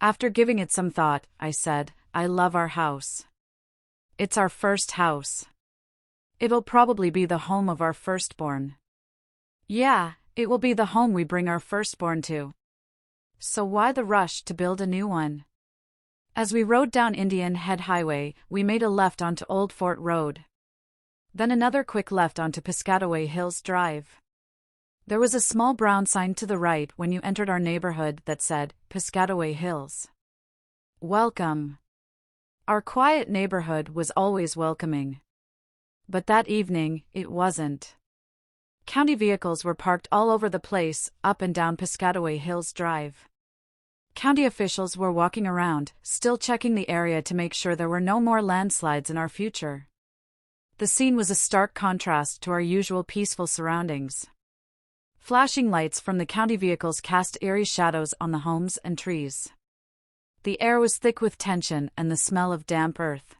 After giving it some thought, I said, I love our house. It's our first house. It'll probably be the home of our firstborn. Yeah, it will be the home we bring our firstborn to. So why the rush to build a new one? As we rode down Indian Head Highway, we made a left onto Old Fort Road. Then another quick left onto Piscataway Hills Drive. There was a small brown sign to the right when you entered our neighborhood that said, Piscataway Hills. Welcome. Our quiet neighborhood was always welcoming. But that evening, it wasn't. County vehicles were parked all over the place, up and down Piscataway Hills Drive. County officials were walking around, still checking the area to make sure there were no more landslides in our future. The scene was a stark contrast to our usual peaceful surroundings. Flashing lights from the county vehicles cast eerie shadows on the homes and trees. The air was thick with tension and the smell of damp earth.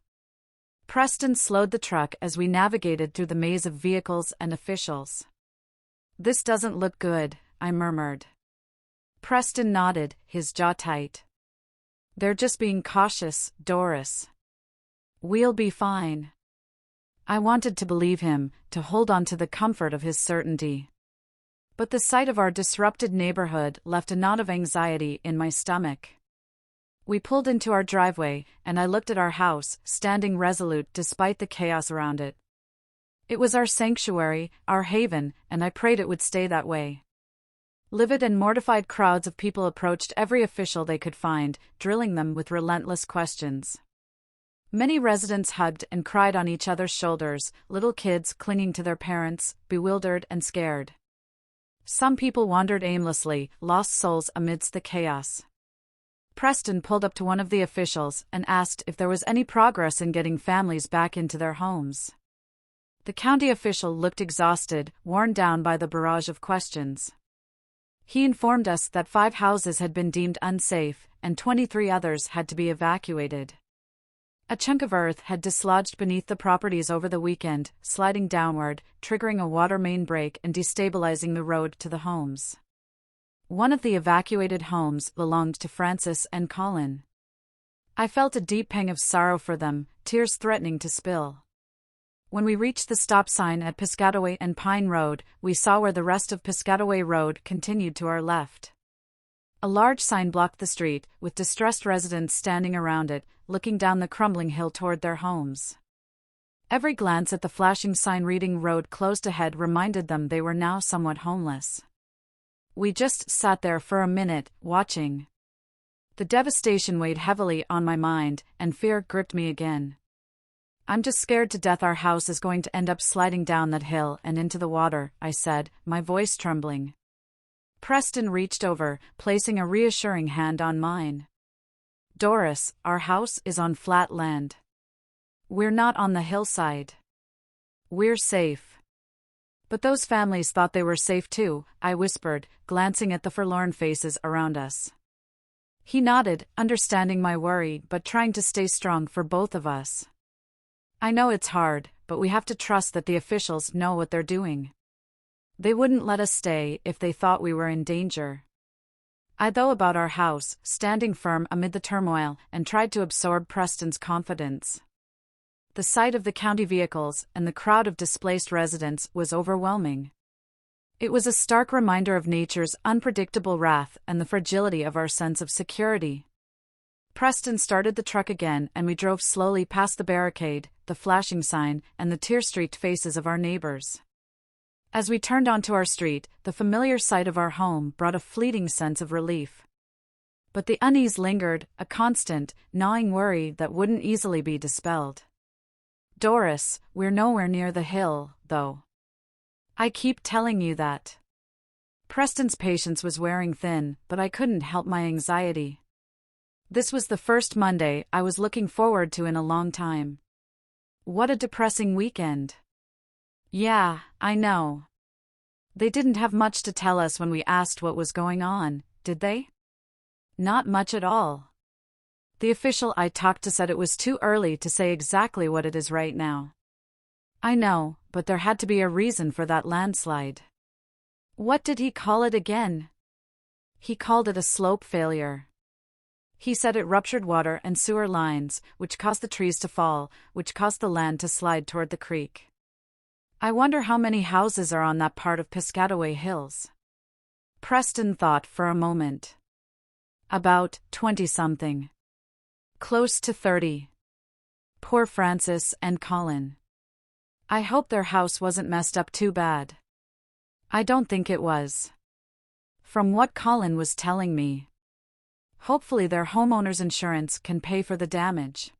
Preston slowed the truck as we navigated through the maze of vehicles and officials. This doesn't look good, I murmured. Preston nodded, his jaw tight. They're just being cautious, Doris. We'll be fine. I wanted to believe him, to hold on to the comfort of his certainty. But the sight of our disrupted neighborhood left a knot of anxiety in my stomach. We pulled into our driveway, and I looked at our house, standing resolute despite the chaos around it. It was our sanctuary, our haven, and I prayed it would stay that way. Livid and mortified crowds of people approached every official they could find, drilling them with relentless questions. Many residents hugged and cried on each other's shoulders, little kids clinging to their parents, bewildered and scared. Some people wandered aimlessly, lost souls amidst the chaos. Preston pulled up to one of the officials and asked if there was any progress in getting families back into their homes. The county official looked exhausted, worn down by the barrage of questions. He informed us that 5 houses had been deemed unsafe, and 23 others had to be evacuated. A chunk of earth had dislodged beneath the properties over the weekend, sliding downward, triggering a water main break and destabilizing the road to the homes. One of the evacuated homes belonged to Francis and Colin. I felt a deep pang of sorrow for them, tears threatening to spill. When we reached the stop sign at Piscataway and Pine Road, we saw where the rest of Piscataway Road continued to our left. A large sign blocked the street, with distressed residents standing around it, looking down the crumbling hill toward their homes. Every glance at the flashing sign reading "Road closed ahead" reminded them they were now somewhat homeless. We just sat there for a minute, watching. The devastation weighed heavily on my mind, and fear gripped me again. I'm just scared to death our house is going to end up sliding down that hill and into the water, I said, my voice trembling. Preston reached over, placing a reassuring hand on mine. Doris, our house is on flat land. We're not on the hillside. We're safe. But those families thought they were safe too, I whispered, glancing at the forlorn faces around us. He nodded, understanding my worry but trying to stay strong for both of us. I know it's hard, but we have to trust that the officials know what they're doing. They wouldn't let us stay if they thought we were in danger. I thought about our house, standing firm amid the turmoil, and tried to absorb Preston's confidence. The sight of the county vehicles and the crowd of displaced residents was overwhelming. It was a stark reminder of nature's unpredictable wrath and the fragility of our sense of security. Preston started the truck again and we drove slowly past the barricade, the flashing sign, and the tear-streaked faces of our neighbors. As we turned onto our street, the familiar sight of our home brought a fleeting sense of relief. But the unease lingered, a constant, gnawing worry that wouldn't easily be dispelled. Doris, we're nowhere near the hill, though. I keep telling you that. Preston's patience was wearing thin, but I couldn't help my anxiety. This was the first Monday I was looking forward to in a long time. What a depressing weekend. Yeah, I know. They didn't have much to tell us when we asked what was going on, did they? Not much at all. The official I talked to said it was too early to say exactly what it is right now. I know, but there had to be a reason for that landslide. What did he call it again? He called it a slope failure. He said it ruptured water and sewer lines, which caused the trees to fall, which caused the land to slide toward the creek. I wonder how many houses are on that part of Piscataway Hills. Preston thought for a moment. About 20-something. Close to 30. Poor Francis and Colin. I hope their house wasn't messed up too bad. I don't think it was. From what Colin was telling me. Hopefully their homeowner's insurance can pay for the damage.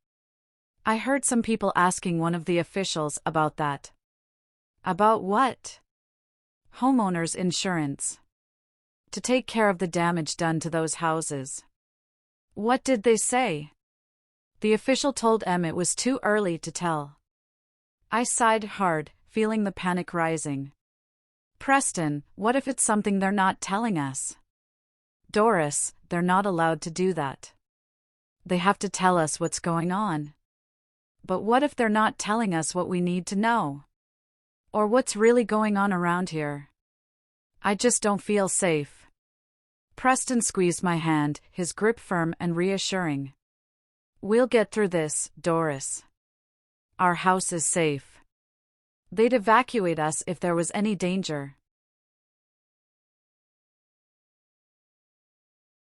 I heard some people asking one of the officials about that. About what? Homeowner's insurance. To take care of the damage done to those houses. What did they say? The official told Em it was too early to tell. I sighed hard, feeling the panic rising. Preston, what if it's something they're not telling us? Doris, they're not allowed to do that. They have to tell us what's going on. But what if they're not telling us what we need to know? Or what's really going on around here? I just don't feel safe. Preston squeezed my hand, his grip firm and reassuring. We'll get through this, Doris. Our house is safe. They'd evacuate us if there was any danger.